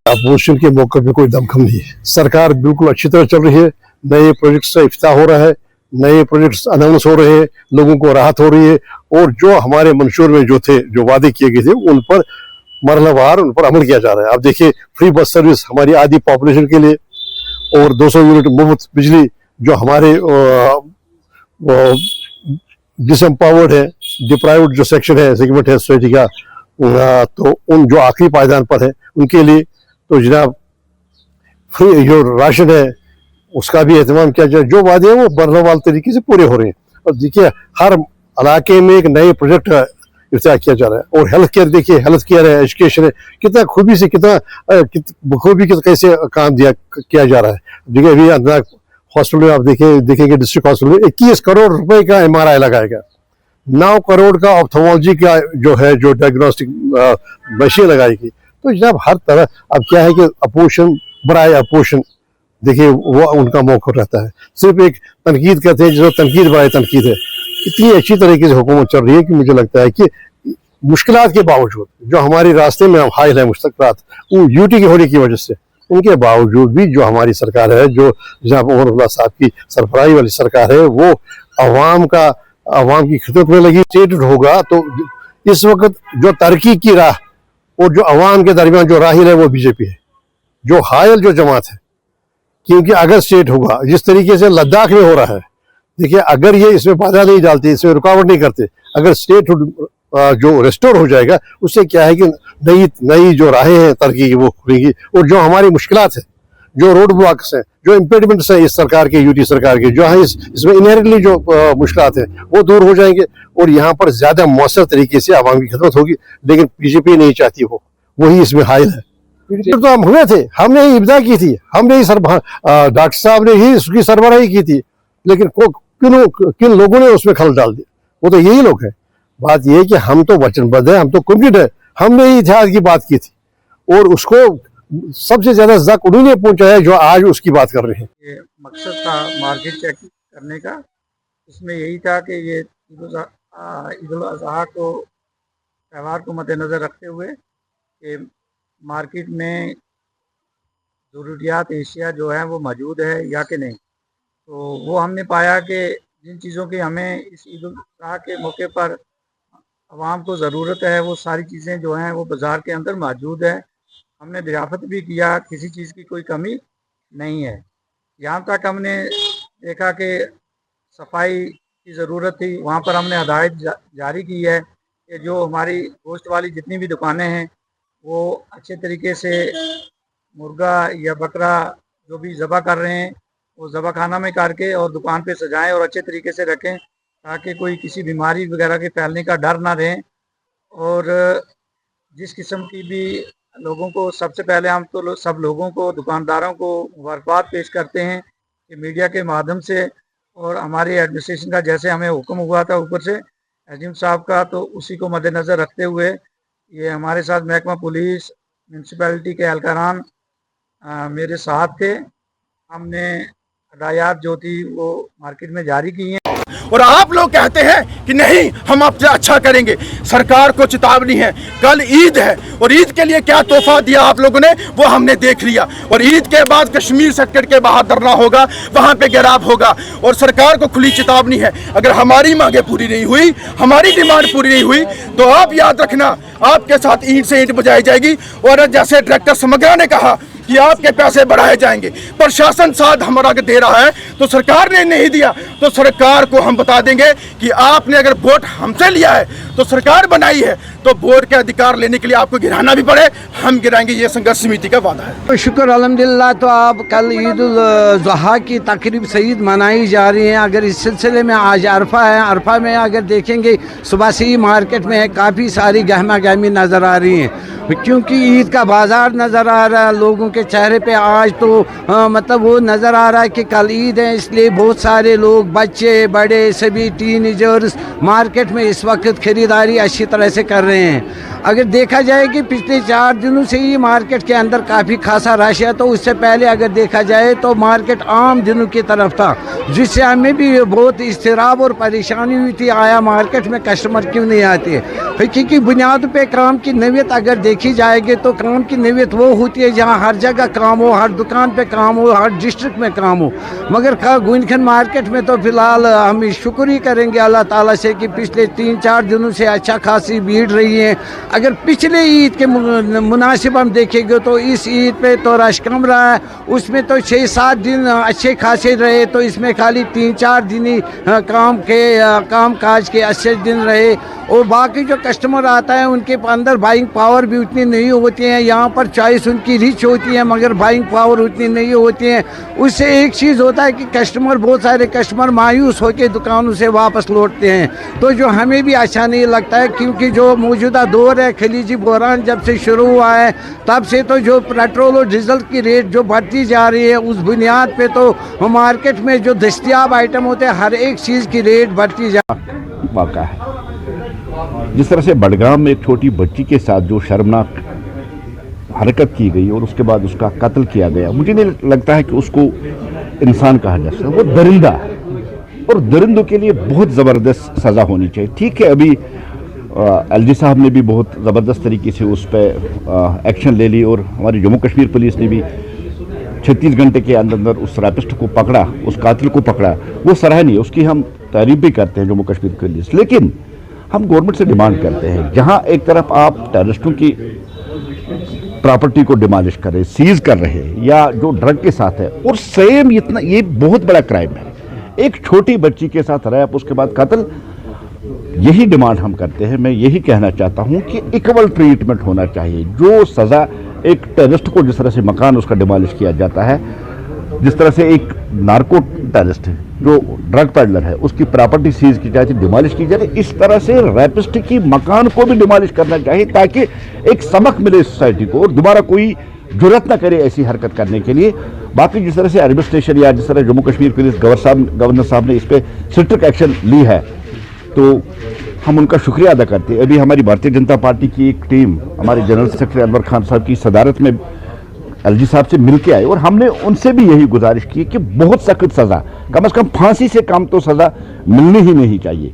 Opposition के मौके पे कोई दमखम नहीं है। सरकार बिल्कुल अच्छी तरह चल रही है, नए प्रोजेक्ट्स का इफ्तिताह हो रहा है, नए प्रोजेक्ट्स अनाउंस हो रहे हैं, लोगों को राहत हो रही है, और जो हमारे मंशूर में जो थे, जो वादे किए गए थे, उन पर मरहलावार उन पर अमल किया जा रहा है। अब देखिए, फ्री बस सर्विस हमारी आधी पॉपुलेशन के लिए, और 200 यूनिट मुफ्त बिजली जो हमारे डिसएम्पावर्ड है, डिप्राइव्ड जो सेक्शन है, सेगमेंट है सोसाइटी का, तो उन जो आखिरी पायदान पर है उनके लिए तो जनाब फ्री जो राशन है उसका भी एहतमाम किया जाए। जो वादे हैं वो बरनवाल तरीके से पूरे हो रहे हैं। और देखिए, हर इलाके में एक नए प्रोजेक्ट का इफ्तिताह किया जा रहा है। और हेल्थ केयर देखिए, हेल्थ केयर है, एजुकेशन है, कितना खूबी से बखूबी कैसे काम किया जा रहा है। देखिए, अभी अंदर हॉस्पिटल में आप देखेंगे डिस्ट्रिक्ट हॉस्पिटल में 21 करोड़ रुपए का MRI लगाएगा, 9 करोड़ का ऑप्थोलॉजी का जो डायग्नोस्टिक मशीन लगाएगी। तो जनाब हर तरह, अब क्या है कि अपोजिशन बराए अपोजिशन, देखिए वो उनका मौका रहता है। सिर्फ एक तनकीद करते हैं, जो तनकीद बराए तनकीद है। इतनी अच्छी तरीके से हुकूमत चल रही है कि मुझे लगता है कि मुश्किलात के बावजूद जो हमारे रास्ते में हाइल है मुश्किलात, वो यूटी की होने की वजह से, उनके बावजूद भी जो हमारी सरकार है, जो जनाब उमर अब्दुल्ला साहब की सरबराही वाली सरकार है, वो अवाम की खिदमत में लगी। स्टेट होगा तो इस वक्त जो तरक्की की राह और जो अवाम के दरमियान जो राहिल है वो बीजेपी है, जो हायल जो जमात है। क्योंकि अगर स्टेट होगा जिस तरीके से लद्दाख में हो रहा है, देखिए अगर ये इसमें बाधा नहीं डालते, इसमें रुकावट नहीं करते, अगर स्टेट जो रेस्टोर हो जाएगा, उससे क्या है कि नई जो राहें हैं तरक्की की वो खुलेंगी। और जो हमारी मुश्किलात है, जो रोड ब्लॉक्स हैं, जो इम्पेडिमेंट्स हैं इस सरकार के, यूटी सरकार के, जो है इसमें इनहेरेंटली जो मुश्किलात हैं वो दूर हो जाएंगे, और यहाँ पर ज्यादा मौसर तरीके से आवाम की खिदमत होगी। लेकिन बीजेपी नहीं चाहती, वही इसमें हाइल है। तो हम हुए थे, हमने ही इब्दा की थी, हमने ही डॉक्टर साहब ने ही उसकी सरबराही की थी, लेकिन किन लोगों ने उसमें खल डाल दिया, वो तो यही लोग हैं। बात यह है कि हम तो वचनबद्ध है, हम तो कमिटेड है, हमने ही इतिहास की बात की थी, और उसको सबसे ज्यादा ज़क उन्हीं ने पहुंचाया जो आज उसकी बात कर रहे हैं। ये मकसद था मार्केट चेक करने का, इसमें यही था कि ये ईद उल अज़हा को त्यौहार को मद्देनज़र रखते हुए कि मार्केट में ज़रूरियात एशिया जो है वो मौजूद है या कि नहीं। तो वो हमने पाया कि जिन चीज़ों की हमें इस ईद उल अज़हा के मौके पर आवाम को ज़रूरत है, वो सारी चीज़ें जो हैं वो बाज़ार के अंदर मौजूद है। हमने दरियाफ़त भी किया, किसी चीज़ की कोई कमी नहीं है। यहाँ तक हमने देखा कि सफाई की ज़रूरत थी, वहाँ पर हमने हदायत जारी की है कि जो हमारी गोश्त वाली जितनी भी दुकानें हैं वो अच्छे तरीके से मुर्गा या बकरा जो भी ज़बह कर रहे हैं वो ज़बह खाना में करके और दुकान पे सजाएं और अच्छे तरीके से रखें, ताकि कोई किसी बीमारी वगैरह के फैलने का डर ना रहे। और जिस किस्म की भी लोगों को, सबसे पहले हम तो सब लोगों को, दुकानदारों को मुबारकबाद पेश करते हैं कि मीडिया के माध्यम से, और हमारे एडमिनिस्ट्रेशन का जैसे हमें हुक्म हुआ था ऊपर से एसडीएम साहब का, तो उसी को मद्देनज़र रखते हुए ये हमारे साथ महकमा पुलिस, म्यूनसिपैलिटी के एहलकारान मेरे साथ थे। हमने हदायत जो थी वो मार्केट में जारी की हैं। और आप लोग कहते हैं कि नहीं हम आपसे अच्छा करेंगे। सरकार को चेतावनी है, कल ईद है और ईद के लिए क्या तोहफा दिया आप लोगों ने वो हमने देख लिया। और ईद के बाद कश्मीर सेक्टर के बाहर धरना होगा, वहां पे घेराव होगा। और सरकार को खुली चेतावनी है, अगर हमारी मांगे पूरी नहीं हुई, हमारी डिमांड पूरी नहीं हुई, तो आप याद रखना आपके साथ ईंट से ईंट बजाई जाएगी। और जैसे डायरेक्टर समग्रा ने कहा कि आपके पैसे बढ़ाए जाएंगे, प्रशासन साथ हमारा दे रहा है तो सरकार ने नहीं दिया, तो सरकार को हम बता देंगे कि आपने अगर वोट हमसे लिया है तो सरकार बनाई है, तो वोट के अधिकार लेने के लिए आपको गिराना भी पड़े, हम गिराएंगे। ये संघर्ष समिति का वादा है। शुक्र अल्हम्दुलिल्लाह। तो अब कल ईद उल ज़ुहा की तकरीब सईद मनाई जा रही है। अगर इस सिलसिले में आज अरफा है, अरफा में अगर देखेंगे सुबह से ही मार्केट में काफ़ी सारी गहमा गहमी नज़र आ रही है, क्योंकि ईद का बाज़ार नज़र आ रहा है। लोगों के चेहरे पे आज तो मतलब वो नज़र आ रहा है कि कल ईद है, इसलिए बहुत सारे लोग, बच्चे बड़े, सभी टीनेजर्स मार्केट में इस वक्त खरीद खरीदारी अच्छी तरह से कर रहे हैं। अगर देखा जाए कि पिछले 4 दिनों से ही मार्केट के अंदर काफ़ी खासा रश है, तो उससे पहले अगर देखा जाए तो मार्केट आम दिनों की तरफ था, जिससे हमें भी बहुत इस्तिराब और परेशानी हुई थी, आया मार्केट में कस्टमर क्यों नहीं आते। हकीकी बुनियाद पे काम की नौयत अगर देखी जाएगी तो काम की नौयत वो होती है जहाँ हर जगह काम हो, हर दुकान पे काम हो, हर डिस्ट्रिक्ट में काम हो। मगर गुंजखन मार्केट में तो फ़िलहाल हम शुक्र ही करेंगे अल्लाह ताला से कि पिछले 3-4 दिनों से अच्छा खासी भीड़ रही है। अगर पिछले ईद के मुनासिब हम देखेंगे तो इस ईद पे तो रश कम रहा है, उसमें तो 6-7 दिन अच्छे खासे रहे, तो इसमें खाली 3-4 दिन ही काम काज के अच्छे दिन रहे। और बाकी जो कस्टमर आता है उनके अंदर बाइंग पावर भी उतनी नहीं होती है। यहाँ पर चॉइस उनकी रिच होती है मगर बाइंग पावर उतनी नहीं होती है। उससे एक चीज़ होता है कि बहुत सारे कस्टमर मायूस होकर दुकानों से वापस लौटते हैं, तो जो हमें भी अच्छा नहीं लगता है, क्योंकि जो मौजूदा दौर है खलीजी बहरान जब से शुरू हुआ है तब से तो जो पेट्रोल और डीजल की रेट जो बढ़ती जा रही है, उस बुनियाद पे तो मार्केट में जो दस्तियाब आइटम होते हैं हर एक चीज़ की रेट बढ़ती जा वाक़ा है। जिस तरह से बडगाम में एक छोटी बच्ची के साथ जो शर्मनाक हरकत की गई और उसके बाद उसका कत्ल किया गया, मुझे नहीं लगता है कि उसको इंसान कहा जा सकता, वो दरिंदा है और दरिंदों के लिए बहुत ज़बरदस्त सज़ा होनी चाहिए। ठीक है, अभी एलजी साहब ने भी बहुत ज़बरदस्त तरीके से उस पर एक्शन ले ली और हमारी जम्मू कश्मीर पुलिस ने भी 36 घंटे के अंदर उस रैपिस्ट को पकड़ा, उस कातिल को पकड़ा। वो सराहनीय, उसकी हम तारीफ भी करते हैं जम्मू कश्मीर पुलिस। लेकिन हम गवर्नमेंट से डिमांड करते हैं, जहां एक तरफ आप टेररिस्टों की प्रॉपर्टी को डिमोलिश कर रहे, सीज कर रहे हैं या जो ड्रग के साथ है, और सेम इतना ये बहुत बड़ा क्राइम है, एक छोटी बच्ची के साथ रैप उसके बाद कत्ल। यही डिमांड हम करते हैं। मैं यही कहना चाहता हूं कि इक्वल ट्रीटमेंट होना चाहिए। जो सज़ा एक टेररिस्ट को जिस तरह से मकान उसका डिमोलिश किया जाता है, जिस तरह से एक नार्को टेररिस्ट है जो ड्रग पेडलर है उसकी प्रॉपर्टी सीज की जाती है, डिमोलिश की जाती है, इस तरह से रैपिस्ट की मकान को भी डिमोलिश करना चाहिए ताकि एक सबक मिले सोसाइटी को और दोबारा कोई जुर्रत ना करे ऐसी हरकत करने के लिए। बाकी जिस तरह से एडमिनिस्ट्रेशन या जिस तरह जम्मू कश्मीर पुलिस गवर्नर साहब ने इस पर स्ट्रिक्ट एक्शन ली है तो हम उनका शुक्रिया अदा करते हैं। अभी हमारी भारतीय जनता पार्टी की एक टीम हमारे जनरल सेक्रेटरी अनवर खान साहब की सदारत में एलजी साहब से मिल के आए और हमने उनसे भी यही गुजारिश की कि बहुत सख्त सज़ा, कम से कम फांसी से कम तो सज़ा मिलनी ही नहीं चाहिए।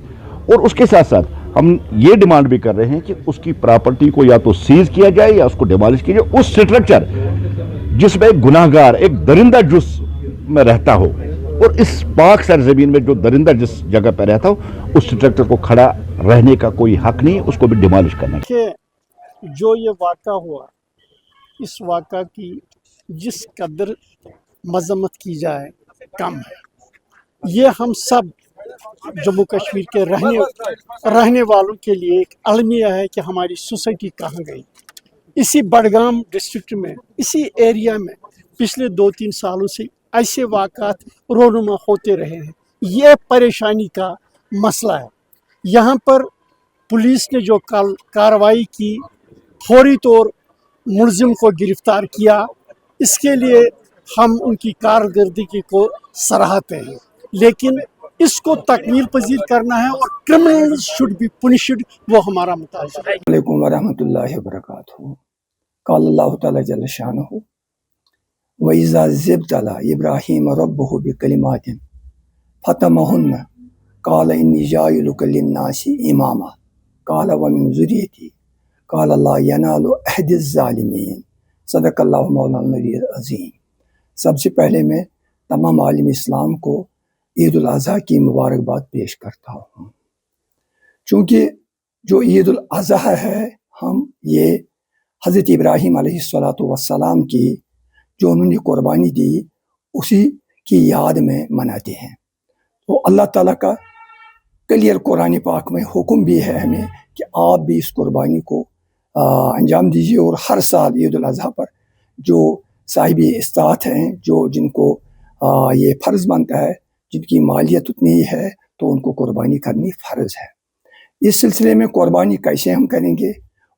और उसके साथ साथ हम ये डिमांड भी कर रहे हैं कि उसकी प्रॉपर्टी को या तो सीज किया जाए या उसको डिमोलिश किया जाए। उस स्ट्रक्चर जिसमें एक गुनाहगार, एक दरिंदा जुस में रहता हो और इस पाक सरजमीन में जो दरिंदा जिस जगह पर रहता हो, उस स्ट्रक्चर को खड़ा रहने का कोई हक नहीं, उसको भी डिमोलिश करना चाहिए। जो ये वाक़ा हुआ, इस वाक़ा की जिस कदर मजम्मत की जाए कम है। ये हम सब जम्मू कश्मीर के रहने वालों के लिए एक अलमिया है कि हमारी सोसाइटी कहाँ गई। इसी बडगाम डिस्ट्रिक्ट में, इसी एरिया में पिछले 2-3 सालों से ऐसे वाक़ात रोनुमा होते रहे हैं। ये परेशानी का मसला है। यहाँ पर पुलिस ने जो कार्रवाई की, फौरी तौर मुलजिम को गिरफ्तार किया, इसके लिए हम उनकी कारकर्दगी को सराहते हैं। लेकिन इसको तकमील पजीर करना है और क्रिमिनल्स शुड बी पुनिश्ड, वो हमारा मुताज़ा है। अस्सलामुअलैकुम वरहमतुल्लाहि वबरकातुहू। क़ाल अल्लाहु तआला जल्ल शानुहु व इज़ा ज़ब्तला इब्राहीम रब्बुहु बिकलिमातिन फतमहुन्ना क़ाल इन्नी जाइलुका लिन्नासि इमामा क़ाल व मिन ज़ुर्रियती क़ाल ला यनालु अहदिज़ ज़ालिमीन। सदक़ल्लाहु मौलाना अज़ीम। सबसे पहले मैं तमाम आलिम इस्लाम को ईद उल अज़हा की मुबारकबाद पेश करता हूँ। चूँकि जो ईद उल अज़हा है, हम ये हज़रत इब्राहीम अलैहिस्सलातु वस्सलाम की जो उन्होंने कुर्बानी दी उसी की याद में मनाते हैं। तो अल्लाह ताला का क्लियर कुरान पाक में हुक्म भी है हमें कि आप भी इस कुर्बानी को अंजाम दीजिए और हर साल ईद उल अज़हा पर जो साहिबी इस्तात हैं, जो जिनको ये फ़र्ज़ बनता है, जिनकी मालियत उतनी ही है, तो उनको कुर्बानी करनी फ़र्ज़ है। इस सिलसिले में कुर्बानी कैसे हम करेंगे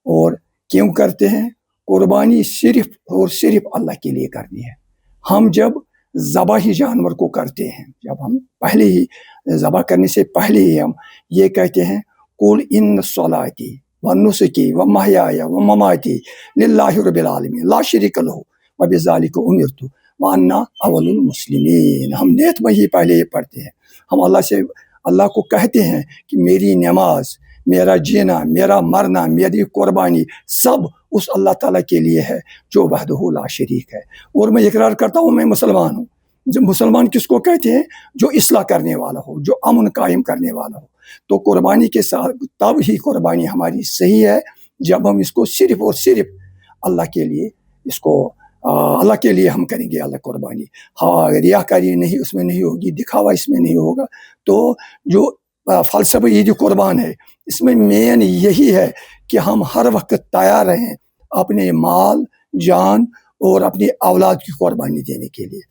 और क्यों करते हैं? कुर्बानी सिर्फ़ और सिर्फ अल्लाह के लिए करनी है। हम जब ज़बाही जानवर को करते हैं, जब हम पहले ही ज़बा करने से पहले ही हम ये कहते हैं कुल इन सलाती व नुसकी व महयाया व ममाती लिल्लाहि रब्बिल आलमीन ला शरीका लहू व बिज़ालिका उमिरतु व अन्ना अव्वलुल मुस्लिमीन। हम नियत में ही पहले ये पढ़ते हैं, हम अल्लाह को कहते हैं कि मेरी नमाज, मेरा जीना, मेरा मरना, मेरी कुर्बानी सब उस अल्लाह ताला के लिए है जो वहदहू ला शरीक है। और मैं इकरार करता हूँ मैं मुसलमान हूँ। जब मुसलमान किसको कहते हैं? जो इस्लाह करने वाला हो, जो अमन कायम करने वाला हो। तो कुर्बानी के साथ तब ही कुर्बानी हमारी सही है जब हम इसको सिर्फ और सिर्फ अल्लाह के लिए अल्लाह के लिए हम करेंगे अल्लाह कुर्बानी। हाँ, रियाकारी नहीं उसमें नहीं होगी, दिखावा इसमें नहीं होगा। तो जो फ़लसफ़ा ईद कुर्बान है, इसमें मेन यही है कि हम हर वक्त तैयार रहें अपने माल, जान और अपनी औलाद की कुर्बानी देने के लिए।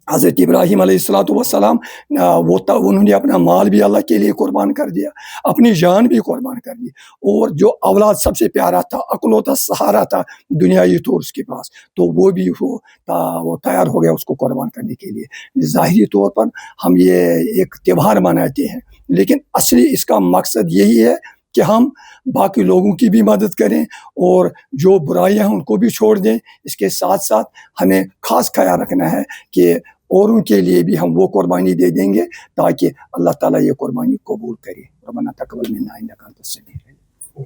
हज़रत इब्राहीम अलैहिस्सलाम उन्होंने अपना माल भी अल्लाह के लिए कुर्बान कर दिया, अपनी जान भी कुर्बान कर दी, और जो औलाद सबसे प्यारा था, अकलौता सहारा था दुनियाई तौर उसके पास, तो वो भी वो तैयार हो गया उसको कुर्बान करने के लिए। ज़ाहिरी तौर पर हम ये एक त्यौहार मनाते हैं, लेकिन असली इसका मकसद यही है कि हम बाकी लोगों की भी मदद करें और जो बुराइयां हैं उनको भी छोड़ दें। इसके साथ साथ हमें ख़ास ख्याल रखना है कि औरों के लिए भी हम वो कुर्बानी दे देंगे ताकि अल्लाह ताला ये कुर्बानी कबूल करे। रब्बना तक़ब्बल मिन्ना इन्नका अंतस समीउल अलीम।